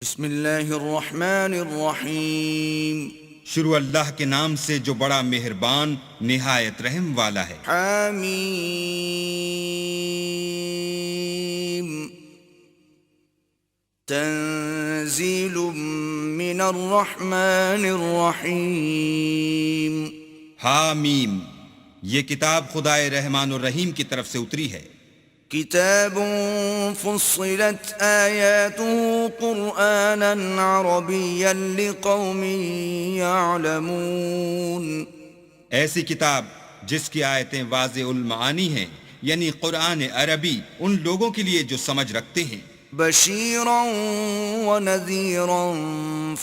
بسم اللہ الرحمن الرحیم شروع اللہ کے نام سے جو بڑا مہربان نہایت رحم والا ہے۔ حامیم تنزیل من الرحمن الرحیم حامیم، یہ کتاب خدائے رحمان الرحیم کی طرف سے اتری ہے۔ کتاب فصلت آیاته قرآنا عربیا لقوم یعلمون، ایسی کتاب جس کی آیتیں واضح المعانی ہیں، یعنی قرآن عربی ان لوگوں کے لیے جو سمجھ رکھتے ہیں۔ بشیرا ونذیرا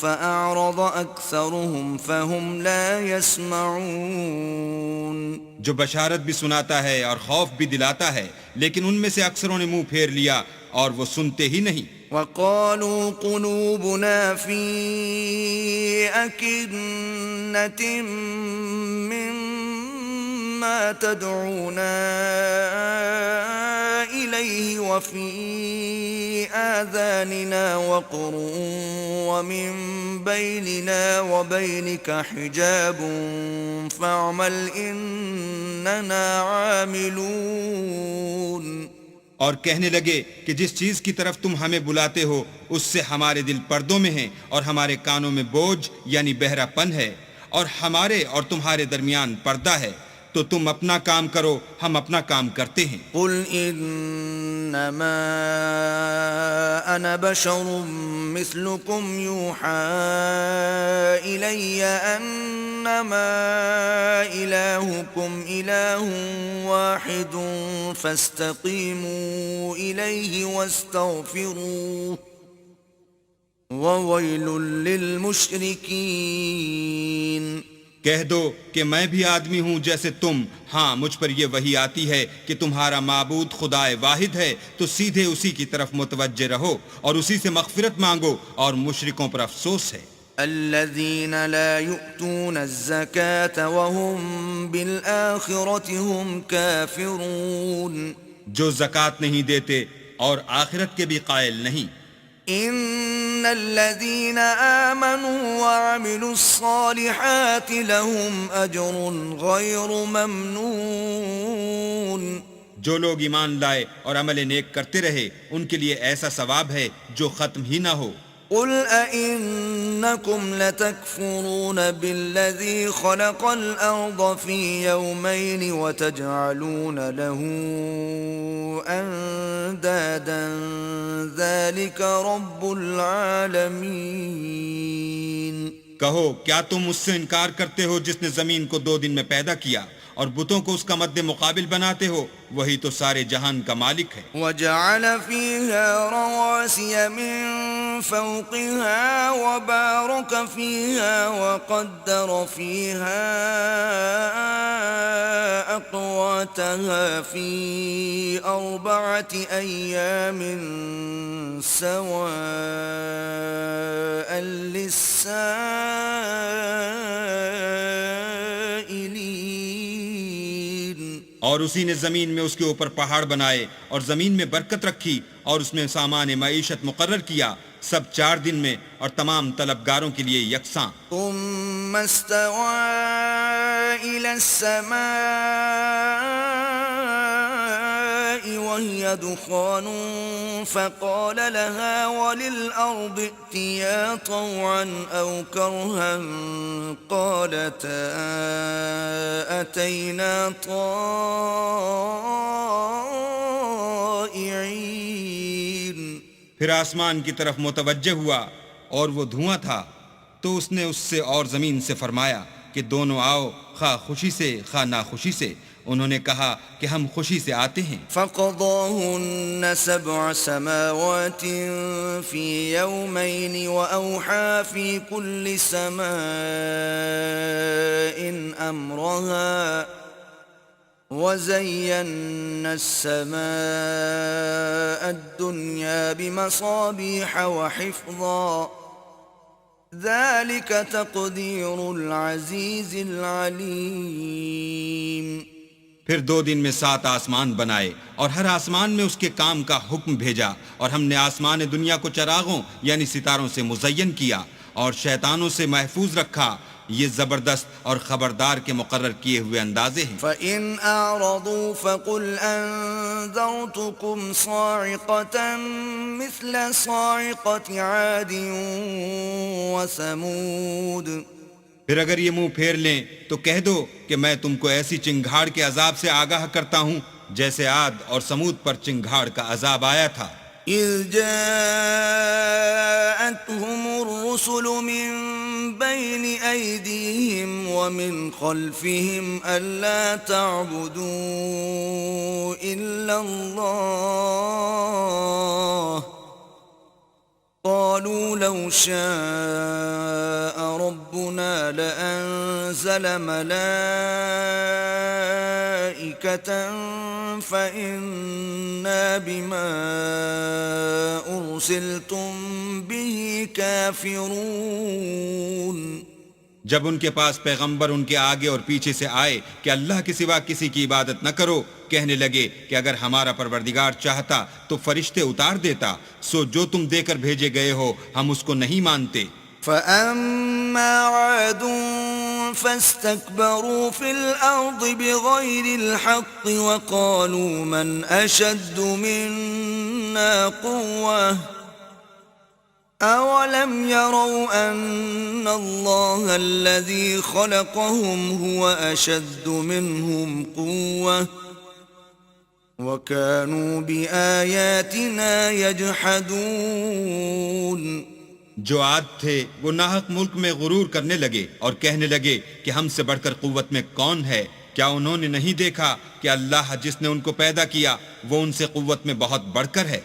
فأعرض اکثرهم فهم لا يسمعون، جو بشارت بھی سناتا ہے اور خوف بھی دلاتا ہے، لیکن ان میں سے اکثروں نے منہ پھیر لیا اور وہ سنتے ہی نہیں۔ وقالوا قلوبنا في أكنة مما تدعونا إليه وفي آذاننا وقر ومن بيننا وبينك حجاب فاعمل إننا عاملون، اور کہنے لگے کہ جس چیز کی طرف تم ہمیں بلاتے ہو اس سے ہمارے دل پردوں میں ہیں اور ہمارے کانوں میں بوجھ یعنی بہرا پن ہے، اور ہمارے اور تمہارے درمیان پردہ ہے، تو تم اپنا کام کرو، ہم اپنا کام کرتے ہیں۔ قل انما انا بشر مثلكم يوحى الي انما الهكم اله واحد فاستقيموا اليه واستغفروه وويل للمشركين۔ کہہ دو کہ میں بھی آدمی ہوں جیسے تم، ہاں مجھ پر یہ وحی آتی ہے کہ تمہارا معبود خدائے واحد ہے، تو سیدھے اسی کی طرف متوجہ رہو اور اسی سے مغفرت مانگو، اور مشرکوں پر افسوس ہے۔ الذين لا يؤتون الزكاة وهم بالآخرة هم كافرون، جو زکوٰۃ نہیں دیتے اور آخرت کے بھی قائل نہیں۔ ان الذين آمنوا وعملوا الصالحات لهم اجر غير ممنون، جو لوگ ایمان لائے اور عمل نیک کرتے رہے ان کے لیے ایسا ثواب ہے جو ختم ہی نہ ہو۔ قل أئنكم لتكفرون بالذي خلق الأرض في يومين وتجعلون له أندادا ذلك رب العالمين۔ کہو کیا تم اس سے انکار کرتے ہو جس نے زمین کو 2 دن میں پیدا کیا اور بتوں کو اس کا مد مقابل بناتے ہو؟ وہی تو سارے جہان کا مالک ہے۔ وجعل فيها رواسي من فوقها وبارك فيها وقدر فيها أقواتها في 4 أيام سواء للسائلين، اور اسی نے زمین میں اس کے اوپر پہاڑ بنائے اور زمین میں برکت رکھی اور اس میں سامان معیشت مقرر کیا، سب 4 دن میں اور تمام طلبگاروں کے لیے یکساں۔ ثم استوى إلى السماء وهي دخان فقال لها وللأرض ائتيا طوعا أو كرها قالتا أتينا طائعين۔ پھر آسمان کی طرف متوجہ ہوا اور وہ دھواں تھا، تو اس نے اس سے اور زمین سے فرمایا کہ دونوں آؤ، خواہ خوشی سے خواہ ناخوشی سے۔ انہوں نے کہا کہ ہم خوشی سے آتے ہیں۔ فقضاهن 7 سماوات في يومين وأوحى في كل سماء أمرها وزينا السماء الدنيا بمصابيح وحفظا ذلك تقدير العزيز العليم۔ پھر 2 دن میں 7 آسمان بنائے اور ہر آسمان میں اس کے کام کا حکم بھیجا، اور ہم نے آسمان دنیا کو چراغوں یعنی ستاروں سے مزین کیا اور شیطانوں سے محفوظ رکھا۔ یہ زبردست اور خبردار کے مقرر کیے ہوئے اندازے ہیں۔ فَإِنْ أَعْرَضُوا فَقُلْ أَنذَرْتُكُمْ صَاعِقَةً مِثْلَ صَاعِقَةِ عَادٍ وَثَمُودَ۔ پھر اگر یہ منہ پھیر لیں تو کہہ دو کہ میں تم کو ایسی چنگھاڑ کے عذاب سے آگاہ کرتا ہوں جیسے عاد اور سمود پر چنگھاڑ کا عذاب آیا تھا۔ إِذْ جَاءَتْهُمُ الرُّسُلُ مِنْ بَيْنِ أَيْدِيهِمْ وَمِنْ خَلْفِهِمْ أَلَّا تَعْبُدُوا إِلَّا اللَّهَ قَالُوا لَوْ شَاءَ رَبُّنَا لَأَنزَلَ مَلَائِكَةً فَإِنَّا بِمَا أُرْسِلْتُمْ بِهِ كَافِرُونَ۔ جب ان کے پاس پیغمبر ان کے آگے اور پیچھے سے آئے کہ اللہ کے سوا کسی کی عبادت نہ کرو، کہنے لگے کہ اگر ہمارا پروردگار چاہتا تو فرشتے اتار دیتا، سو جو تم دے کر بھیجے گئے ہو ہم اس کو نہیں مانتے۔ فَأَمَّا عَادٌ فَاسْتَكْبَرُوا فِي الْأَرْضِ بِغَيْرِ الْحَقِّ وَقَالُوا مَنْ أَشَدُّ مِنَّا قُوَّةً أَوَلَمْ يَرَوْا أَنَّ اللَّهَ الَّذِي خَلَقَهُمْ هُوَ أَشَدُّ مِنْهُمْ قُوَّةً وَكَانُوا بِآيَاتِنَا يَجْحَدُونَ۔ جو عاد تھے وہ ناحق ملک میں غرور کرنے لگے اور کہنے لگے کہ ہم سے بڑھ کر قوت میں کون ہے؟ کیا انہوں نے نہیں دیکھا کہ اللہ جس نے ان کو پیدا کیا وہ ان سے قوت میں بہت بڑھ کر ہے،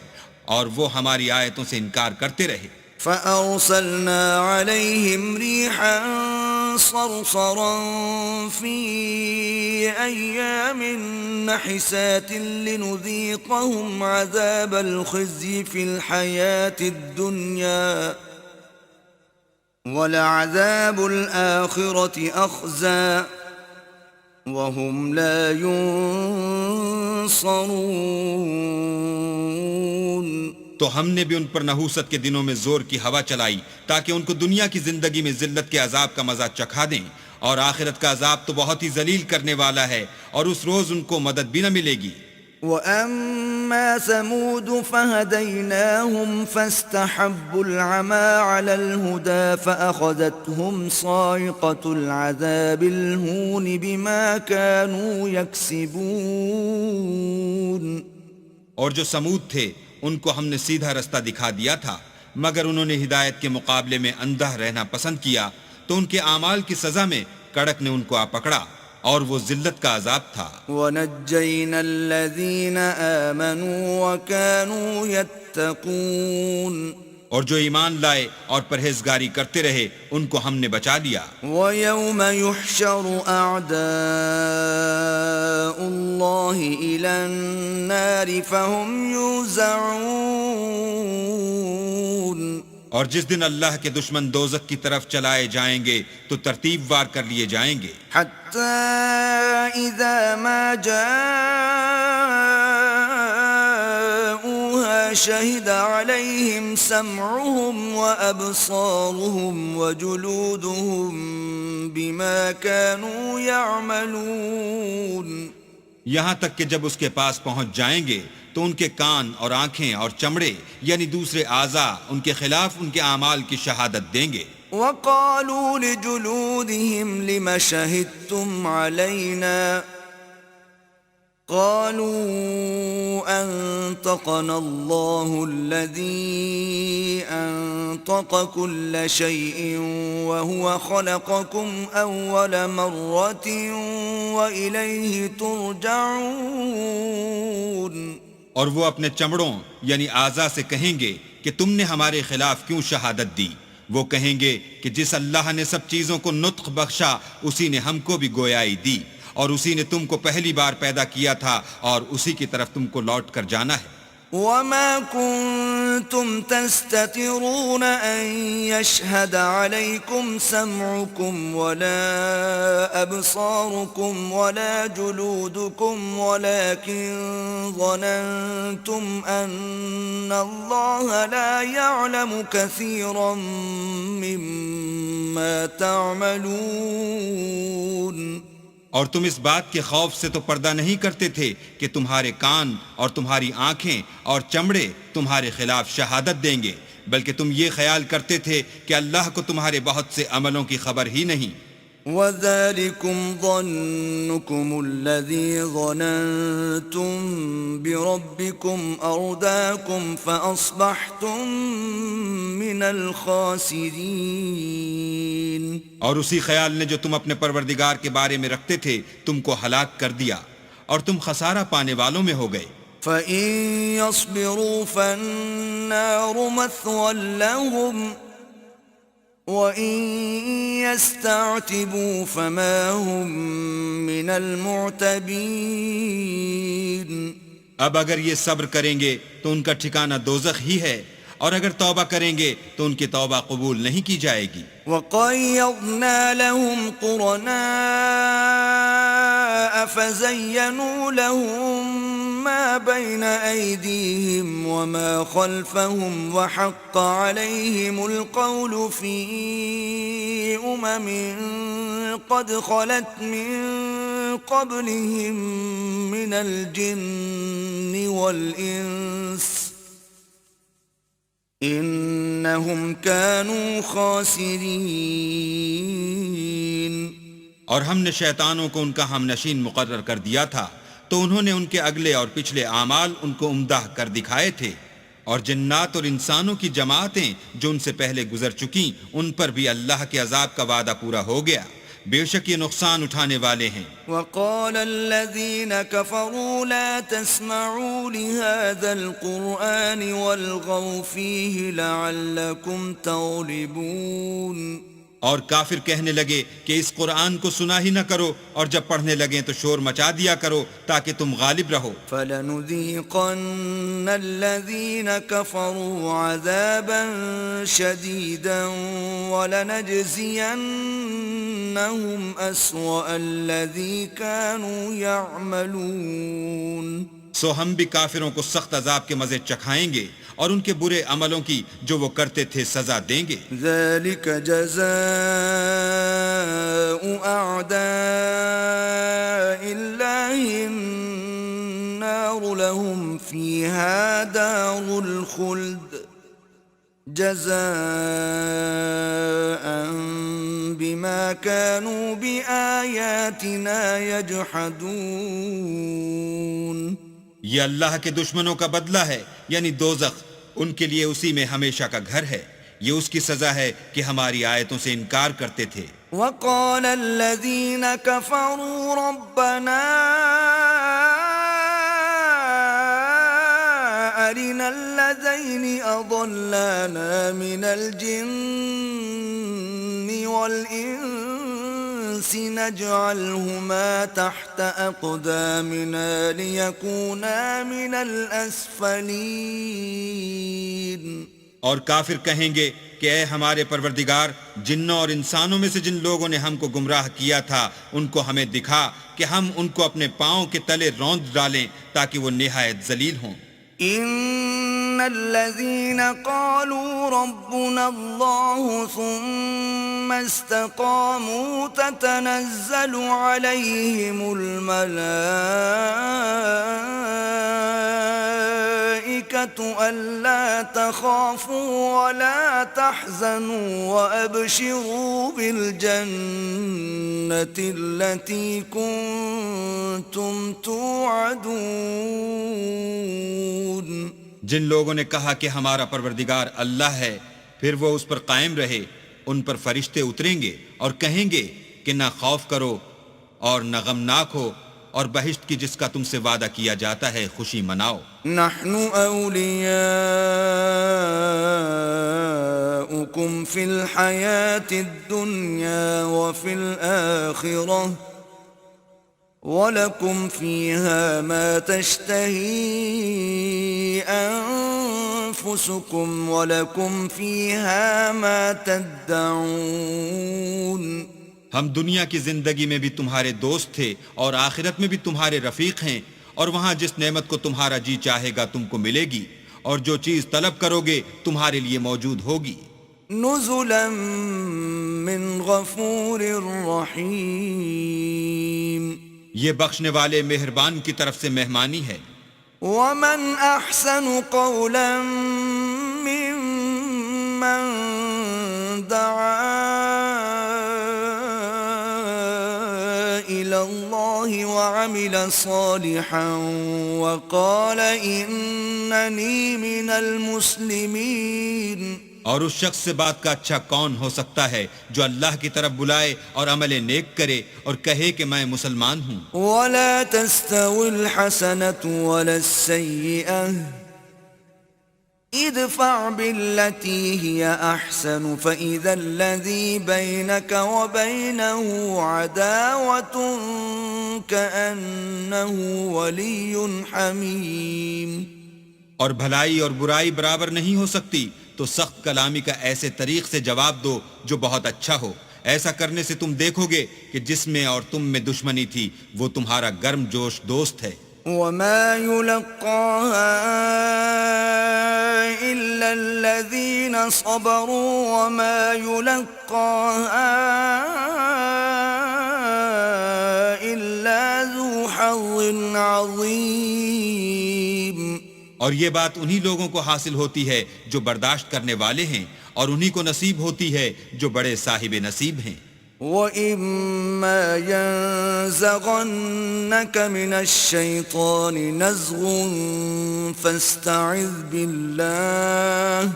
اور وہ ہماری آیتوں سے انکار کرتے رہے۔ فَأَرْسَلْنَا عَلَيْهِمْ رِيحًا صَرْصَرًا فِي أَيَّامٍ نَحِسَاتٍ لِنُذِيقَهُمْ عَذَابَ الْخِزْيِ فِي الْحَيَاةِ الدُّنْيَا وَلَعَذَابُ الْآخِرَةِ أَخْزَىٰ وَهُمْ لَا يُنصَرُونَ۔ تو ہم نے بھی ان پر نحوست کے دنوں میں زور کی ہوا چلائی تاکہ ان کو دنیا کی زندگی میں ذلت کے عذاب کا مزہ چکھا دیں، اور آخرت کا عذاب تو بہت ہی ذلیل کرنے والا ہے، اور اس روز ان کو مدد بھی نہ ملے گی۔ وَأَمَّا ثَمُودُ فَهَدَيْنَاهُمْ فَاسْتَحَبُّوا الْعَمَىٰ عَلَى الْهُدَىٰ فَأَخَذَتْهُمْ صَاعِقَةُ الْعَذَابِ الْهُونِ بِمَا كَانُوا يَكْسِبُونَ۔ اور جو سمود تھے ان کو ہم نے سیدھا رستہ دکھا دیا تھا، مگر انہوں نے ہدایت کے مقابلے میں اندھا رہنا پسند کیا، تو ان کے اعمال کی سزا میں کڑک نے ان کو آ پکڑا، اور وہ ذلت کا عذاب تھا۔ وَنَجَّيْنَا الَّذِينَ آمَنُوا وَكَانُوا يَتَّقُونَ۔ اور جو ایمان لائے اور پرہیزگاری کرتے رہے ان کو ہم نے بچا لیا۔ وَيَوْمَ يُحْشَرُ أَعْدَاءُ اللَّهِ إِلَى النَّارِ فَهُمْ يُوزَعُونَ۔ اور جس دن اللہ کے دشمن دوزخ کی طرف چلائے جائیں گے تو ترتیب وار کر لیے جائیں گے، حَتَّى إِذَا مَا جَاءُوهَا شَهِدَ عَلَيْهِمْ سَمْعُهُمْ وَأَبْصَارُهُمْ وَجُلُودُهُمْ بِمَا كَانُوا يَعْمَلُونَ۔ یہاں تک کہ جب اس کے پاس پہنچ جائیں گے تو ان کے کان اور آنکھیں اور چمڑے یعنی دوسرے اعضاء ان کے خلاف ان کے اعمال کی شہادت دیں گے۔ وَقَالُوا لِجُلُودِهِمْ لِمَ شَهِدتُّمْ عَلَيْنَا قَالُوا أَنطَقَنَا اللَّهُ الَّذِي أَنطَقَ كُلَّ شَيْءٍ وَهُوَ خَلَقَكُمْ أَوَّلَ مَرَّةٍ وَإِلَيْهِ تُرْجَعُونَ۔ اور وہ اپنے چمڑوں یعنی اعضاء سے کہیں گے کہ تم نے ہمارے خلاف کیوں شہادت دی؟ وہ کہیں گے کہ جس اللہ نے سب چیزوں کو نطق بخشا اسی نے ہم کو بھی گویائی دی، اور اسی نے تم کو پہلی بار پیدا کیا تھا، اور اسی کی طرف تم کو لوٹ کر جانا ہے۔ وما كنتم تستترون أن يشهد عليكم سمعكم ولا أبصاركم ولا جلودكم ولكن ظننتم أن الله لا يعلم كثيرا مما تعملون. اور تم اس بات کے خوف سے تو پردہ نہیں کرتے تھے کہ تمہارے کان اور تمہاری آنکھیں اور چمڑے تمہارے خلاف شہادت دیں گے، بلکہ تم یہ خیال کرتے تھے کہ اللہ کو تمہارے بہت سے عملوں کی خبر ہی نہیں. وَذَلِكُمْ ظَنُّكُمُ الَّذِي ظَنَنْتُمْ بِرَبِّكُمْ أَرْدَاكُمْ فَأَصْبَحْتُمْ مِنَ الْخَاسِرِينَ. اور اسی خیال نے جو تم اپنے پروردگار کے بارے میں رکھتے تھے تم کو ہلاک کر دیا اور تم خسارہ پانے والوں میں ہو گئے. فَإِن يَصْبِرُوا فَالنَّارُ مَثْوًى لَهُمْ وَإِن يَسْتَعْتِبُوا فَمَا هُمْ مِنَ الْمُعْتَبِينَ. اب اگر یہ صبر کریں گے تو ان کا ٹھکانہ دوزخ ہی ہے، اور اگر توبہ کریں گے تو ان کی توبہ قبول نہیں کی جائے گی. وَقَيَّضْنَا لَهُمْ قُرَنَاءَ فَزَيَّنُوا لَهُم مَّا بَيْنَ أَيْدِيهِمْ وَمَا خَلْفَهُمْ وَحَقَّ عَلَيْهِمُ الْقَوْلُ فِي أُمَمٍ قَدْ خَلَتْ مِن قَبْلِهِم مِّنَ الْجِنِّ وَالْإِنسِ انہم کانوا خاسرین. اور ہم نے شیطانوں کو ان کا ہم نشین مقرر کر دیا تھا تو انہوں نے ان کے اگلے اور پچھلے اعمال ان کو عمدہ کر دکھائے تھے، اور جنات اور انسانوں کی جماعتیں جو ان سے پہلے گزر چکیں ان پر بھی اللہ کے عذاب کا وعدہ پورا ہو گیا، بے شک یہ نقصان اٹھانے والے ہیں. وقال الذين كفروا لا تسمعوا لهذا القرآن والغوا فيه لعلكم تغلبون. اور کافر کہنے لگے کہ اس قرآن کو سنا ہی نہ کرو، اور جب پڑھنے لگیں تو شور مچا دیا کرو تاکہ تم غالب رہو. فَلَنُذِيقَنَّ الَّذِينَ كَفَرُوا عَذَابًا شَدِيدًا وَلَنَجْزِيَنَّهُمْ أَسْوَأَ الَّذِي كَانُوا يَعْمَلُونَ. سو ہم بھی کافروں کو سخت عذاب کے مزے چکھائیں گے اور ان کے برے عملوں کی جو وہ کرتے تھے سزا دیں گے. ذَلِكَ جَزَاءُ أَعْدَاءِ اللَّهِ النَّارُ لَهُمْ فِيهَا دَارُ الْخُلْدِ جَزَاءً بِمَا كَانُوا بِآيَاتِنَا يَجْحَدُونَ. یہ اللہ کے دشمنوں کا بدلہ ہے، یعنی دوزخ، ان کے لیے اسی میں ہمیشہ کا گھر ہے. یہ اس کی سزا ہے کہ ہماری آیتوں سے انکار کرتے تھے. وقال الذين كفروا ربنا أرنا الذين أضلانا من الجن والإنس نجعلهما تحت أقدامنا ليكونا من الأسفلين. اور کافر کہیں گے کہ اے ہمارے پروردگار، جنوں اور انسانوں میں سے جن لوگوں نے ہم کو گمراہ کیا تھا ان کو ہمیں دکھا کہ ہم ان کو اپنے پاؤں کے تلے روند ڈالیں تاکہ وہ نہایت ذلیل ہوں. ان الذين قالوا ربنا الله ثم استقاموا تتنزل عليهم الملائكة ألا تخافوا ولا تحزنوا وأبشروا بالجنة التي كنتم توعدون. جن لوگوں نے کہا کہ ہمارا پروردگار اللہ ہے، پھر وہ اس پر قائم رہے، ان پر فرشتے اتریں گے اور کہیں گے کہ نہ خوف کرو اور نہ غمناک ہو، اور بہشت کی جس کا تم سے وعدہ کیا جاتا ہے خوشی مناؤ. نحن أولياؤكم في الحياة الدنيا وفي الآخرة ولكم فيها ما تشتهي أنفسكم ولكم فيها ما تدعون ہم دنیا کی زندگی میں بھی تمہارے دوست تھے اور آخرت میں بھی تمہارے رفیق ہیں، اور وہاں جس نعمت کو تمہارا جی چاہے گا تم کو ملے گی، اور جو چیز طلب کرو گے تمہارے لیے موجود ہوگی۔ نزلا من غفور رحیم، یہ بخشنے والے مہربان کی طرف سے مہمانی ہے۔ ومن احسن قولا ممن دعا الى الله وعمل صالحا وقال انني من المسلمين، اور اس شخص سے بات کا اچھا کون ہو سکتا ہے جو اللہ کی طرف بلائے اور عمل نیک کرے اور کہے کہ میں مسلمان ہوں۔ ولا تستوي الحسنة ولا السيئة ادفع بالتي هي أحسن فإذا الذي بينك وبينه عداوة كأنه ولي حميم۔ اور بھلائی اور برائی برابر نہیں ہو سکتی، تو سخت کلامی کا ایسے طریق سے جواب دو جو بہت اچھا ہو۔ ایسا کرنے سے تم دیکھو گے کہ جس میں اور تم میں دشمنی تھی وہ تمہارا گرم جوش دوست ہے۔ وما يلقاها إلا الذين صبروا وما يلقاها إلا ذو حظ عظيم۔ اور یہ بات انہی لوگوں کو حاصل ہوتی ہے جو برداشت کرنے والے ہیں، اور انہی کو نصیب ہوتی ہے جو بڑے صاحب نصیب ہیں۔ وَإِمَّا يَنزَغَنَّكَ مِنَ الشَّيْطَانِ نَزْغٌ فَاسْتَعِذْ بِاللَّهِ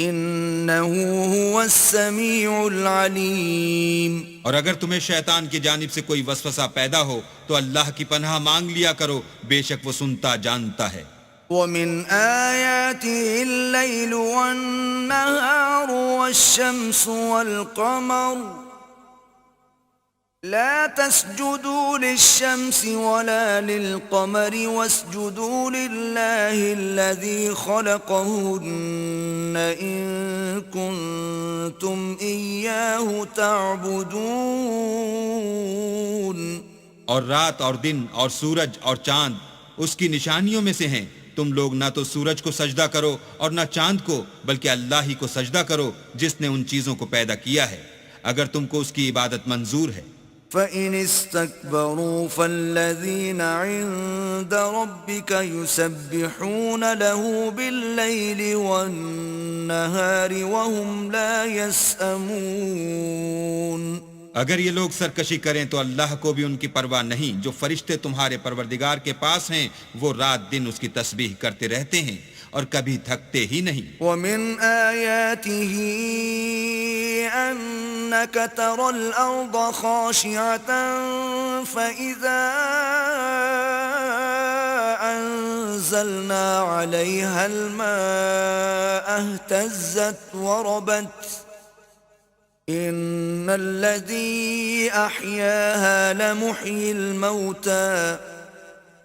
إِنَّهُ هُوَ السَّمِيعُ الْعَلِيمُ۔ اور اگر تمہیں شیطان کی جانب سے کوئی وسوسہ پیدا ہو تو اللہ کی پناہ مانگ لیا کرو، بے شک وہ سنتا جانتا ہے۔ وَمِنْ آيَاتِهِ اللَّيْلُ وَالنَّهَارُ وَالشَّمْسُ وَالْقَمَرُ لا تسجدوا للشمس ولا للقمر واسجدوا لله الذي خلقهن إن كنتم إياه تعبدون۔ اور رات اور دن اور سورج اور چاند اس کی نشانیوں میں سے ہیں، تم لوگ نہ تو سورج کو سجدہ کرو اور نہ چاند کو، بلکہ اللہ ہی کو سجدہ کرو جس نے ان چیزوں کو پیدا کیا ہے، اگر تم کو اس کی عبادت منظور ہے۔ فَإِنِ اسْتَكْبَرُوا فَالَّذِينَ عِندَ رَبِّكَ يُسَبِّحُونَ لَهُ بِاللَّيْلِ وَالنَّهَارِ وَهُمْ لَا يَسْأَمُونَ۔ اگر یہ لوگ سرکشی کریں تو اللہ کو بھی ان کی پرواہ نہیں، جو فرشتے تمہارے پروردگار کے پاس ہیں وہ رات دن اس کی تسبیح کرتے رہتے ہیں اور کبھی تھکتے ہی نہیں۔ وَمِنْ آيَاتِهِ أَنَّكَ تَرَى الْأَرْضَ خَاشِعَةً فَإِذَا أَنزَلْنَا عَلَيْهَا الْمَاءَ اهْتَزَّتْ وَرَبَتْ إِنَّ الَّذِي أَحْيَاهَا لَمُحْيِي الْمَوْتَى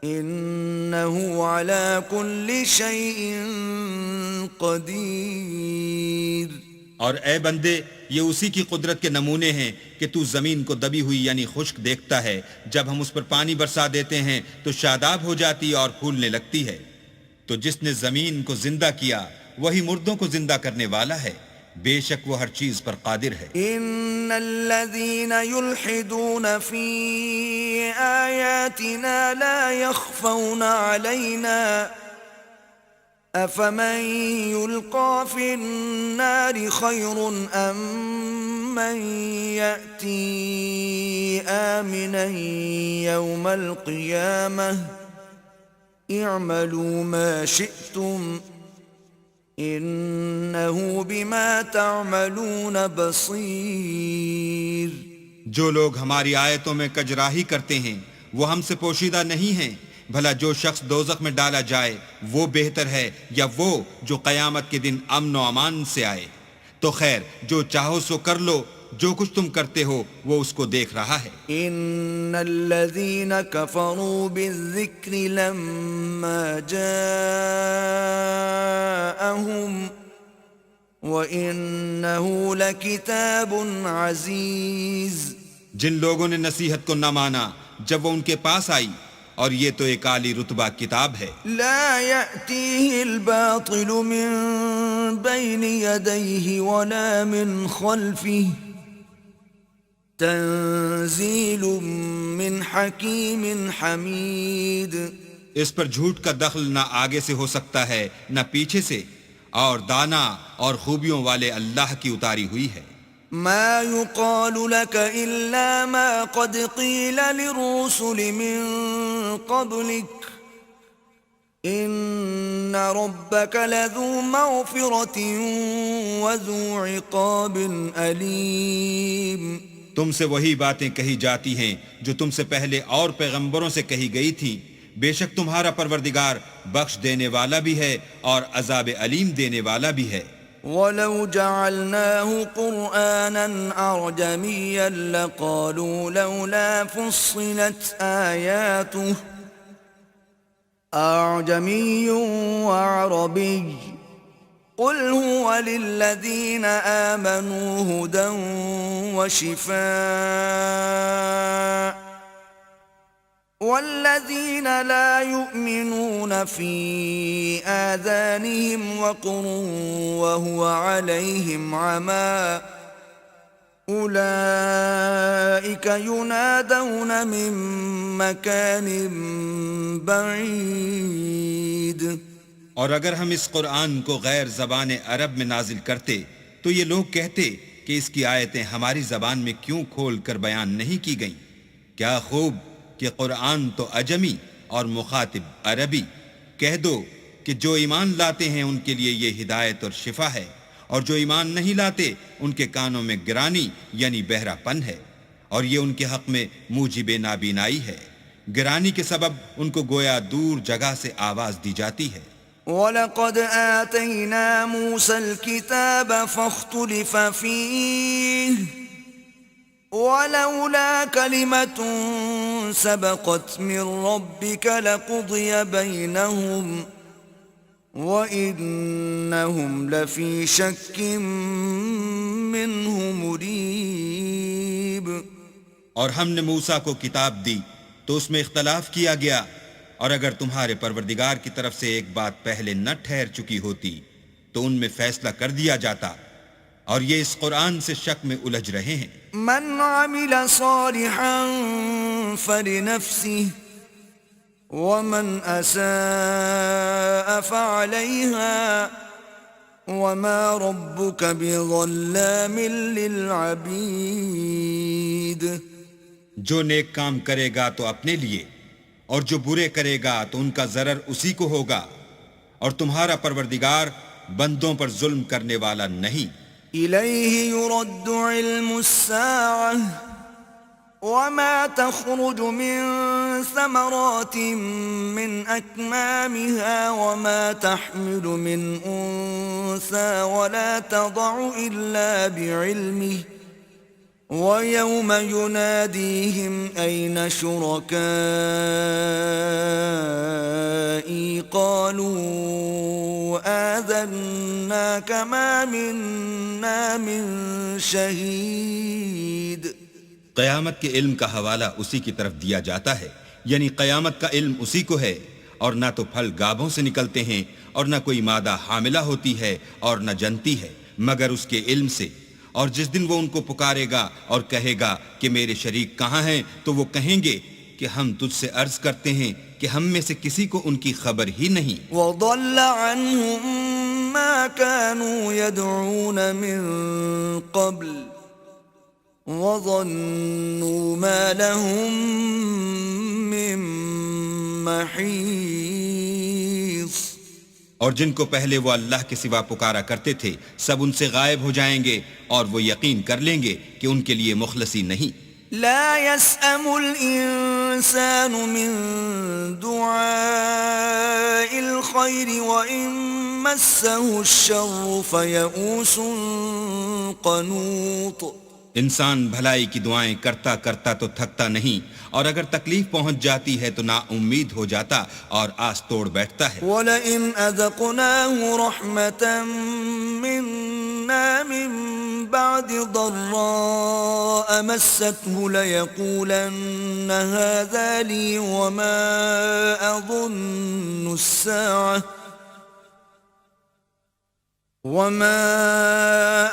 إِنَّهُ عَلَى كُلِّ شَيْءٍ قَدِيرٌ۔ اور اے بندے، یہ اسی کی قدرت کے نمونے ہیں کہ تو زمین کو دبی ہوئی یعنی خشک دیکھتا ہے، جب ہم اس پر پانی برسا دیتے ہیں تو شاداب ہو جاتی اور پھولنے لگتی ہے۔ تو جس نے زمین کو زندہ کیا وہی مردوں کو زندہ کرنے والا ہے، بے شک وہ ہر چیز پر قادر ہے۔ ان الذين يلحدون في آياتنا لا يخفون علينا افمن يلقى في النار خير ام من يأتي آمنا يوم القيامة اعملوا ما شئتم انہو بما تعملون بصیر۔ جو لوگ ہماری آیتوں میں کجراہی کرتے ہیں وہ ہم سے پوشیدہ نہیں ہیں، بھلا جو شخص دوزخ میں ڈالا جائے وہ بہتر ہے یا وہ جو قیامت کے دن امن و امان سے آئے؟ تو خیر جو چاہو سو کر لو، جو کچھ تم کرتے ہو وہ اس کو دیکھ رہا ہے۔ ان الذين كفروا بالذكر لما جاءهم وانه لكتاب عزيز۔ جن لوگوں نے نصیحت کو نہ مانا جب وہ ان کے پاس آئی، اور یہ تو ایک عالی رتبہ کتاب ہے، لا يأتيه الباطل من بين يديه ولا من خلفه تنزيل من حكيم حميد۔ اس پر جھوٹ کا دخل نہ آگے سے ہو سکتا ہے نہ پیچھے سے، اور دانا اور خوبیوں والے اللہ کی اتاری ہوئی ہے۔ ما يقال لك إلا ما قد قيل للرسل من قبلك إن ربك لذو مغفرة وذو عقاب أليم۔ تم سے وہی باتیں کہی جاتی ہیں جو تم سے پہلے اور پیغمبروں سے کہی گئی تھیں، بے شک تمہارا پروردگار بخش دینے والا بھی ہے اور عذاب علیم دینے والا بھی ہے۔ وَلَوْ جَعَلْنَاهُ قُرْآنًا أَعْجَمِيًّا لَقَالُوا لَوْلَا فُصِّلَتْ آيَاتُهُ أَعْجَمِيٌّ وَعَرَبِيٌّ قُلْ هُوَ لِلَّذِينَ آمَنُوا هُدًى وَشِفَاءٌ والذين لا يؤمنون في آذانهم وقر وهو عليهم عمى أولئك ينادون من مكان بعيد۔ اور اگر ہم اس قرآن کو غیر زبان عرب میں نازل کرتے تو یہ لوگ کہتے کہ اس کی آیتیں ہماری زبان میں کیوں کھول کر بیان نہیں کی گئیں؟ کیا خوب کہ قرآن تو عجمی اور مخاطب عربی۔ کہہ دو کہ جو ایمان لاتے ہیں ان کے لیے یہ ہدایت اور شفا ہے، اور جو ایمان نہیں لاتے ان کے کانوں میں گرانی یعنی بہرا پن ہے، اور یہ ان کے حق میں موجب نابینائی ہے۔ گرانی کے سبب ان کو گویا دور جگہ سے آواز دی جاتی ہے۔ وَلَقَدْ آتَيْنَا مُوسَى الْكِتَابَ فَاخْتُلِفَ فِيهِ وَلَوْلَا كَلِمَةٌ سَبَقَتْ مِنْ رَبِّكَ لَقُضِيَ بَيْنَهُمْ وَإِنَّهُمْ لَفِي شَكٍّ مِّنْهُ مُرِيبٍ۔ اور ہم نے موسیٰ کو کتاب دی تو اس میں اختلاف کیا گیا، اور اگر تمہارے پروردگار کی طرف سے ایک بات پہلے نہ ٹھہر چکی ہوتی تو ان میں فیصلہ کر دیا جاتا، اور یہ اس قرآن سے شک میں الجھ رہے ہیں۔ من عمل صالحا فلنفسه ومن اساء فعليها وما ربك بظلام للعبید۔ جو نیک کام کرے گا تو اپنے لیے، اور جو برے کرے گا تو ان کا ضرر اسی کو ہوگا، اور تمہارا پروردگار بندوں پر ظلم کرنے والا نہیں۔ إليه يرد علم الساعة وما تخرج من ثمرات من أكمامها وما تحمل من أنثى ولا تضع إلا بعلمه ويوم يناديهم أين شركائي قالوا آذناك ما منا من شهيد۔ قیامت کے علم کا حوالہ اسی کی طرف دیا جاتا ہے، یعنی قیامت کا علم اسی کو ہے، اور نہ تو پھل گابھوں سے نکلتے ہیں اور نہ کوئی مادہ حاملہ ہوتی ہے اور نہ جنتی ہے مگر اس کے علم سے۔ اور جس دن وہ ان کو پکارے گا اور کہے گا کہ میرے شریک کہاں ہیں، تو وہ کہیں گے کہ ہم تجھ سے عرض کرتے ہیں کہ ہم میں سے کسی کو ان کی خبر ہی نہیں۔ وضل عنهم ما كانوا يدعون من قبل وظنوا ما لهم من محيص۔ اور جن کو پہلے وہ اللہ کے سوا پکارا کرتے تھے سب ان سے غائب ہو جائیں گے، اور وہ یقین کر لیں گے کہ ان کے لیے مخلصی نہیں۔ لا يسأم الإنسان من دعاء الخير وإن مسه الشر فيئوس قنوط۔ انسان بھلائی کی دعائیں کرتا کرتا تو تھکتا نہیں، اور اگر تکلیف پہنچ جاتی ہے تو نا امید ہو جاتا اور آس توڑ بیٹھتا ہے۔ وَلَئِنْ أَذَقْنَاهُ رَحْمَةً مِنَّا مِنْ بَعْدِ ضَرَّاءَ مَسَّتْهُ لَيَقُولَنَّ هَذَا لِي وَمَا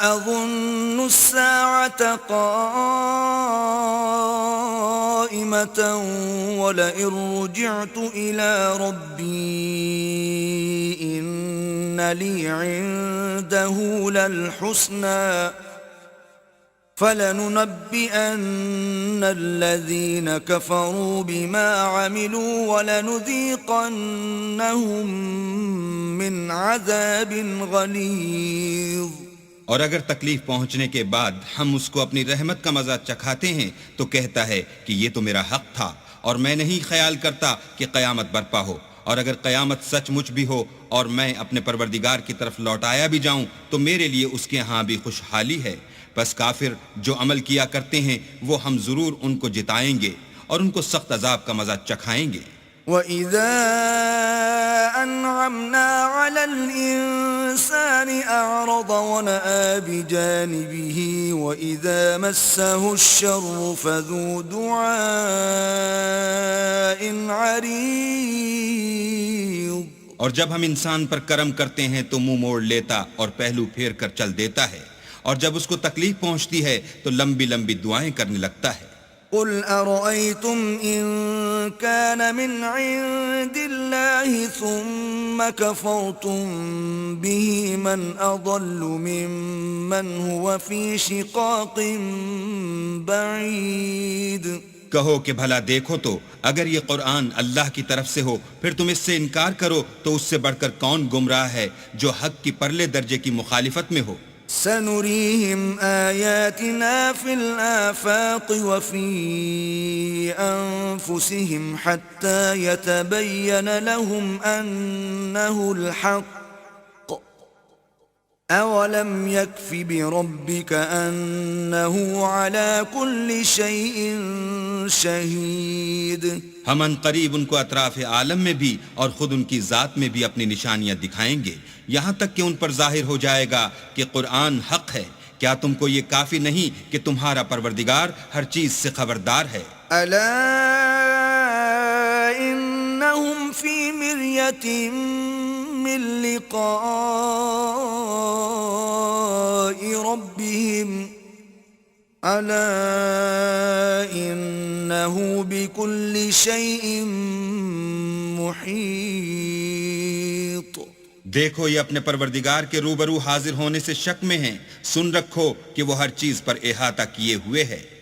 أَظُنُّ السَّاعَةَ قَائِمَةً وَلَئِن رُّجِعْتُ إِلَى رَبِّي إِنَّ لِي عِندَهُ لَلْحُسْنَى فَلَنُنَبِّئَنَّ الَّذِينَ كَفَرُوا بِمَا عَمِلُوا وَلَنُذِيقَنَّهُم مِّنْ عَذَابٍ غَلِيظٍ۔ اور اگر تکلیف پہنچنے کے بعد ہم اس کو اپنی رحمت کا مزہ چکھاتے ہیں تو کہتا ہے کہ یہ تو میرا حق تھا اور میں نہیں خیال کرتا کہ قیامت برپا ہو، اور اگر قیامت سچ مچ بھی ہو اور میں اپنے پروردگار کی طرف لوٹایا بھی جاؤں تو میرے لیے اس کے ہاں بھی خوشحالی ہے۔ بس کافر جو عمل کیا کرتے ہیں وہ ہم ضرور ان کو جتائیں گے اور ان کو سخت عذاب کا مزہ چکھائیں گے۔ وَإِذَا أَنْعَمْنَا عَلَى الْإِنسَانِ أَعْرَضَ وَنَأَىٰ بِجَانِبِهِ وَإِذَا مَسَّهُ الشَّرُّ فَذُو دُعَاءٍ عَرِيضٍ۔ اور جب ہم انسان پر کرم کرتے ہیں تو منہ موڑ لیتا اور پہلو پھیر کر چل دیتا ہے، اور جب اس کو تکلیف پہنچتی ہے تو لمبی لمبی دعائیں کرنے لگتا ہے۔ قُلْ أَرَأَيْتُمْ إِن كَانَ مِنْ عِندِ اللَّهِ ثُمَّ كَفَرْتُمْ بِهِ مَنْ أَضَلُّ مِمَّنْ هُوَ فِي شِقَاقٍ بَعِيدٍ۔ کہو کہ بھلا دیکھو تو اگر یہ قرآن اللہ کی طرف سے ہو پھر تم اس سے انکار کرو تو اس سے بڑھ کر کون گمراہ ہے جو حق کی پرلے درجے کی مخالفت میں ہو۔ سنريهم آياتنا في الآفاق وفي أنفسهم حتى يتبين لهم أنه الحق أولم يكف بربك أنه على كل شيء شهيد۔ ہم ان قریب ان کو اطراف عالم میں بھی اور خود ان کی ذات میں بھی اپنی نشانیاں دکھائیں گے، یہاں تک کہ ان پر ظاہر ہو جائے گا کہ قرآن حق ہے۔ کیا تم کو یہ کافی نہیں کہ تمہارا پروردگار ہر چیز سے خبردار ہے؟ ألا إنهم في مرية من لقاء ربهم ألا إنه بكل شيء محيط۔ دیکھو یہ اپنے پروردگار کے روبرو حاضر ہونے سے شک میں ہیں، سن رکھو کہ وہ ہر چیز پر احاطہ کیے ہوئے ہے۔